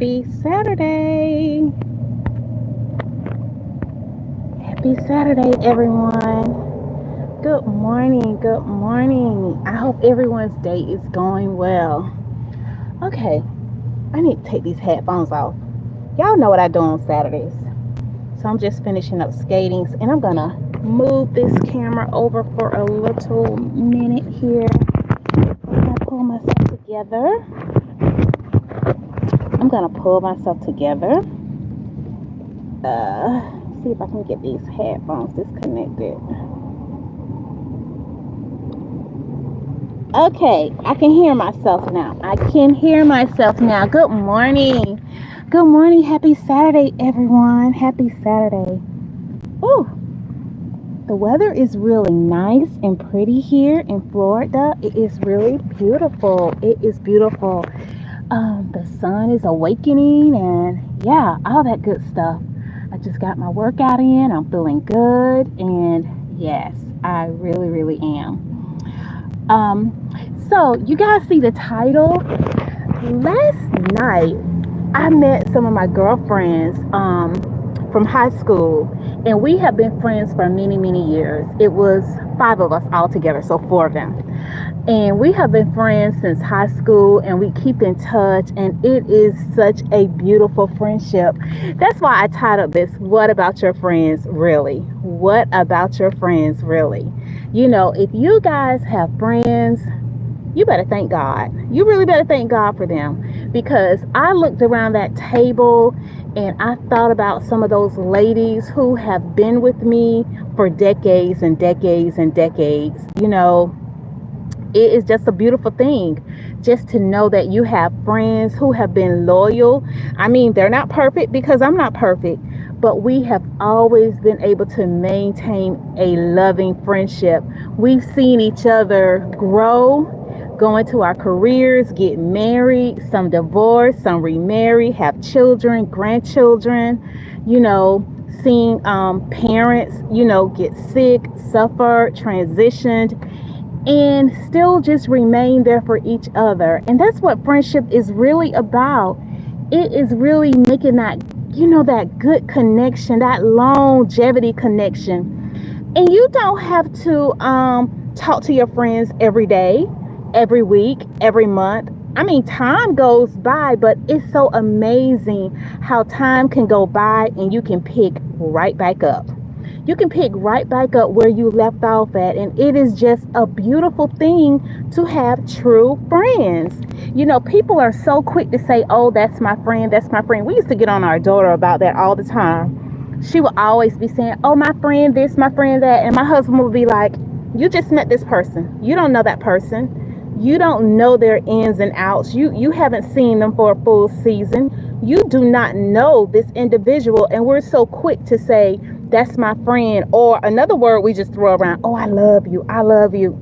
Happy Saturday. Happy Saturday, everyone. Good morning. Good morning. I hope everyone's day is going well. Okay, I need to take these headphones off. Y'all know what I do on Saturdays. So I'm just finishing up skating and I'm gonna move this camera over for a little minute here. I pull myself together. I'm gonna pull myself together. See if I can get these headphones disconnected. Okay, I can hear myself now. Good morning. Good morning. Happy Saturday, everyone. Happy Saturday. Ooh, the weather is really nice and pretty here in Florida. It is really beautiful. It is beautiful. The sun is awakening and yeah, all that good stuff. I just got my workout in. I'm feeling good. And yes, I really, really am. So you guys see the title? Last night, I met some of my girlfriends from high school, and we have been friends for many, many years. It was 5 of us all together, so 4 of them. And we have been friends since high school, and we keep in touch, and it is such a beautiful friendship. That's why I titled this, What About Your Friends Really? What About Your Friends Really? You know, if you guys have friends, you better thank God. You really better thank God for them, because I looked around that table and I thought about some of those ladies who have been with me for decades and decades and decades. You know, it is just a beautiful thing just to know that you have friends who have been loyal. I mean, they're not perfect because I'm not perfect, but we have always been able to maintain a loving friendship. We've seen each other grow, go into our careers, get married, some divorce, some remarry, have children, grandchildren, you know, seeing parents, you know, get sick, suffer, transitioned, and still just remain there for each other. And that's what friendship is really about. It is really making that, you know, that good connection, that longevity connection. And you don't have to talk to your friends every day, every week, every month. I mean, time goes by, but it's so amazing how time can go by and you can pick right back up. You can pick right back up where you left off at. And it is just a beautiful thing to have true friends. You know, people are so quick to say, oh, that's my friend. That's my friend. We used to get on our daughter about that all the time. She would always be saying, oh, my friend this, my friend that. And my husband would be like, you just met this person. You don't know that person. You don't know their ins and outs. You haven't seen them for a full season. You do not know this individual. And we're so quick to say, that's my friend. Or another word we just throw around, oh, I love you. I love you.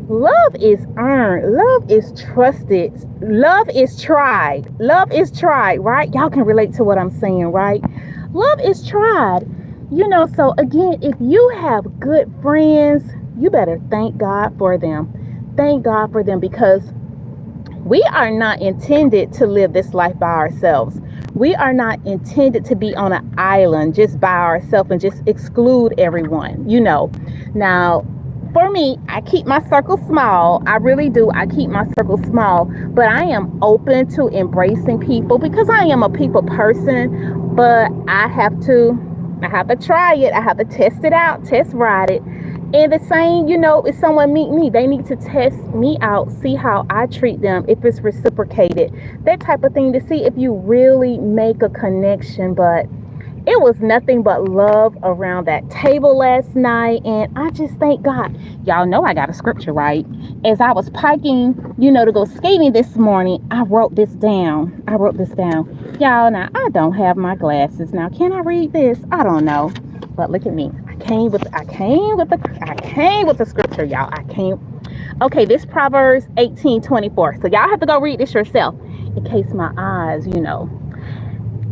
Love is earned. Love is trusted. Love is tried. Love is tried, right? Y'all can relate to what I'm saying, right? Love is tried. You know, so again, if you have good friends, you better thank God for them. Thank God for them, because we are not intended to live this life by ourselves. We are not intended to be on an island just by ourselves and just exclude everyone, you know. Now, for me, I keep my circle small. I really do. I keep my circle small, but I am open to embracing people because I am a people person, but I have to try it. I have to test it out, test ride it. And the same, you know, if someone meet me, they need to test me out, see how I treat them, if it's reciprocated, that type of thing, to see if you really make a connection. But it was nothing but love around that table last night. And I just thank God. Y'all know I got a scripture, right? As I was piking, you know, to go skating this morning, I wrote this down. Y'all, now I don't have my glasses. Now, can I read this? I don't know. But look at me. I came with the scripture, y'all. Okay, this Proverbs 18:24. So y'all have to go read this yourself in case my eyes, you know.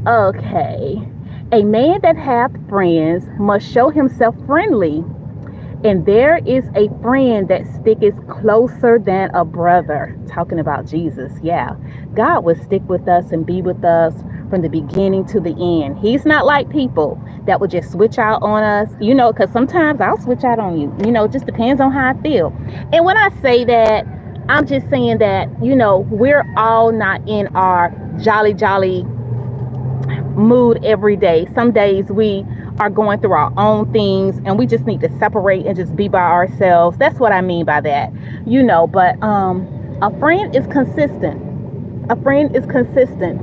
Okay. A man that hath friends must show himself friendly, and there is a friend that sticketh closer than a brother. Talking about Jesus, yeah. God will stick with us and be with us from the beginning to the end. He's not like people that would just switch out on us, because sometimes I'll switch out on you. It just depends on how I feel. And when I say that, I'm just saying that, we're all not in our jolly mood every day. Some days we are going through our own things and we just need to separate and just be by ourselves. That's what I mean by that, but a friend is consistent. A friend is consistent,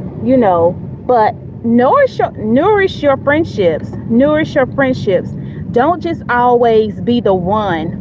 but nourish your friendships. Nourish your friendships. Don't just always be the one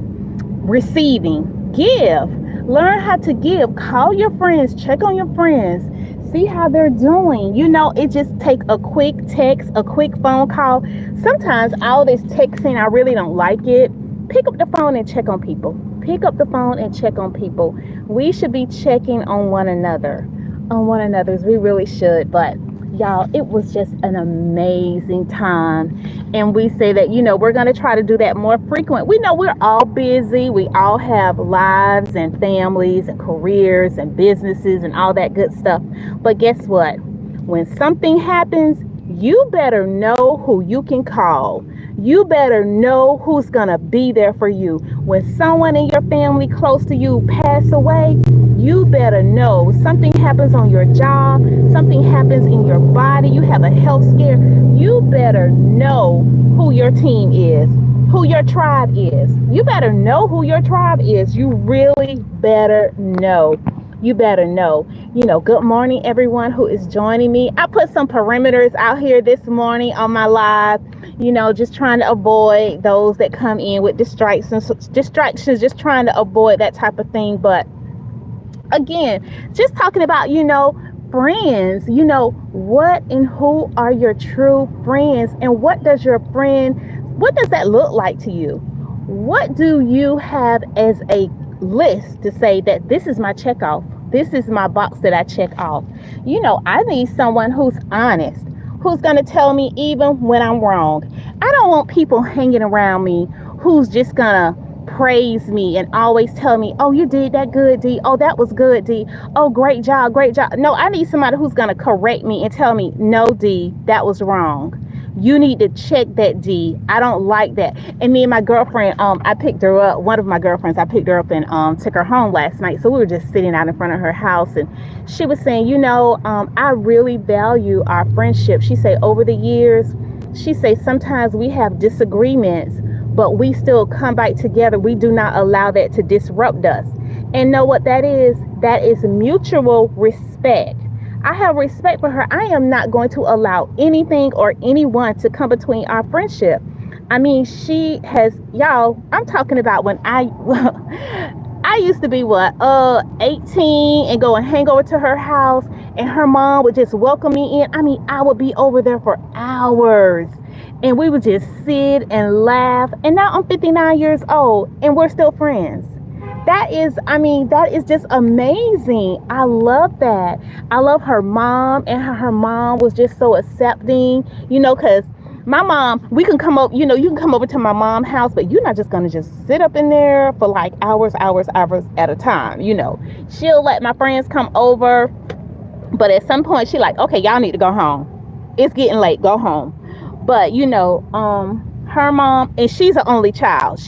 receiving. Give. Learn how to give. Call your friends. Check on your friends. See how they're doing. It just takes a quick text, a quick phone call. Sometimes all this texting, I really don't like it. Pick up the phone and check on people. Pick up the phone and check on people. We should be checking on one another. We really should. But y'all, it was just an amazing time. And we say that, we're going to try to do that more frequent. We know we're all busy. We all have lives and families and careers and businesses and all that good stuff. But guess what? When something happens, you better know who you can call. You better know who's going to be there for you. When someone in your family close to you pass away, you better know. Something happens on your job, something happens in your body, you have a health scare. You better know who your team is, who your tribe is. You better know who your tribe is. You really better know. You better know. Good morning, everyone who is joining me. I put some perimeters out here this morning on my live, just trying to avoid those that come in with distractions, just trying to avoid that type of thing. But again, just talking about, friends, what and who are your true friends, and what does that look like to you? What do you have as a list to say that this is my check off? This is my box that I check off. I need someone who's honest, who's going to tell me even when I'm wrong. I don't want people hanging around me who's just going to praise me and always tell me, oh, you did that good, D. Oh, that was good, D. Oh, great job. No, I need somebody who's going to correct me and tell me, no, D, that was wrong. You need to check that, D. I don't like that. And me and my girlfriend, I picked her up. One of my girlfriends, I picked her up and took her home last night. So we were just sitting out in front of her house, and she was saying, I really value our friendship. She said over the years, she said sometimes we have disagreements, but we still come back together. We do not allow that to disrupt us. And know what that is? That is mutual respect. I have respect for her. I am not going to allow anything or anyone to come between our friendship. I mean, she has, y'all, I'm talking about when I used to be 18 and go and hang over to her house, and her mom would just welcome me in. I mean, I would be over there for hours, and we would just sit and laugh. And now I'm 59 years old and we're still friends. That is just amazing. I love that. I love her mom, and her mom was just so accepting, because my mom, we can come up, you can come over to my mom's house, but you're not just going to just sit up in there for like hours at a time. She'll let my friends come over, but at some point she like, okay, y'all need to go home. It's getting late, go home. But her mom, and she's an only child.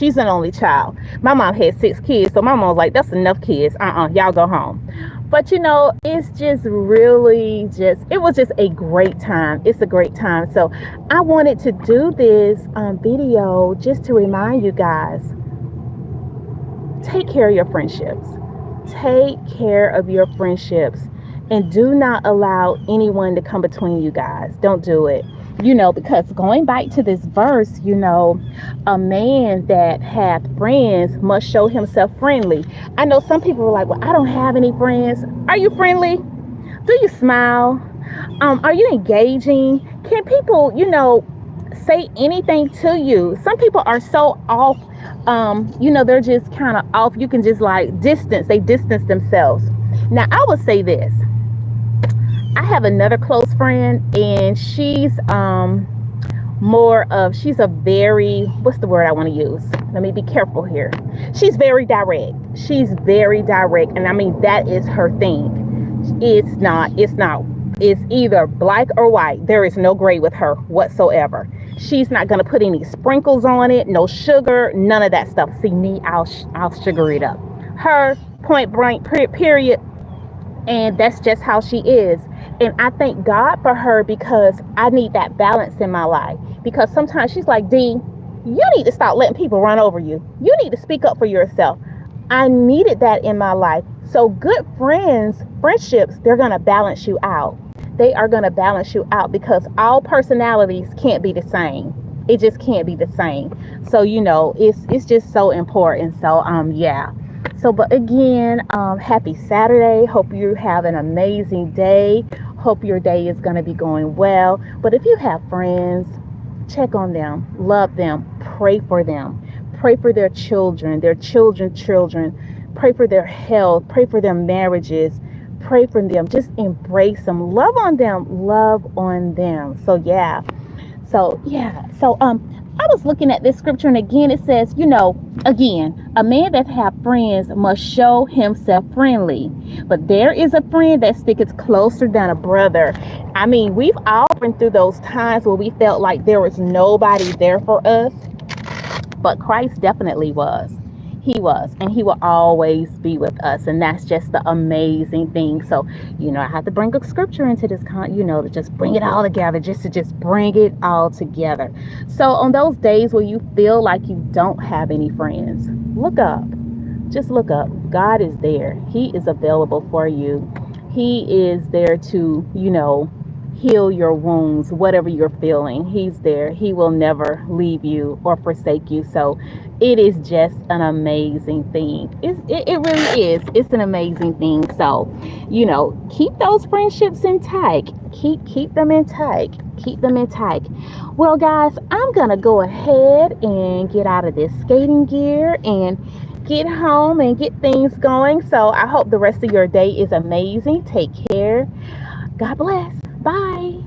My mom had 6 kids, so my mom was like, that's enough kids. Y'all go home. But it's just really it was just a great time. It's a great time. So I wanted to do this video just to remind you guys, take care of your friendships. Take care of your friendships, and do not allow anyone to come between you guys. Don't do it. Because going back to this verse, a man that hath friends must show himself friendly. I know some people are like, well, I don't have any friends. Are you friendly? Do you smile? Are you engaging? Can people, say anything to you? Some people are so off, they're just kind of off. You can just they distance themselves. Now, I would say this. I have another close friend, and she's she's a very, what's the word I want to use? Let me be careful here. She's very direct. And I mean, that is her thing. It's either black or white. There is no gray with her whatsoever. She's not going to put any sprinkles on it, no sugar, none of that stuff. See me, I'll sugar it up. Her, point blank, period. And that's just how she is. And I thank God for her because I need that balance in my life. Because sometimes she's like, D, you need to stop letting people run over you. You need to speak up for yourself. I needed that in my life. So good friendships, they're going to balance you out. They are going to balance you out because all personalities can't be the same. It just can't be the same. So, it's just so important. So, yeah. So, but again, happy Saturday. Hope you have an amazing day. Hope your day is going to be going well. But if you have friends, check on them, love them, pray for them, pray for their children, children, pray for their health, pray for their marriages, pray for them, just embrace them, love on them. So yeah. I was looking at this scripture, and again it says, again, a man that have friends must show himself friendly, but there is a friend that sticketh closer than a brother. I mean, we've all been through those times where we felt like there was nobody there for us, but Christ definitely was. He was, and he will always be with us, and that's just the amazing thing. So, I have to bring a scripture into this, to just bring it all together, just bring it all together. So, on those days where you feel like you don't have any friends, look up. Just look up. God is there. He is available for you. He is there to, heal your wounds, whatever you're feeling. He's there. He will never leave you or forsake you. So it is just an amazing thing. It really is. It's an amazing thing. So, keep those friendships intact. Keep them intact. Keep them intact. Well, guys, I'm going to go ahead and get out of this skating gear and get home and get things going. So I hope the rest of your day is amazing. Take care. God bless. Bye.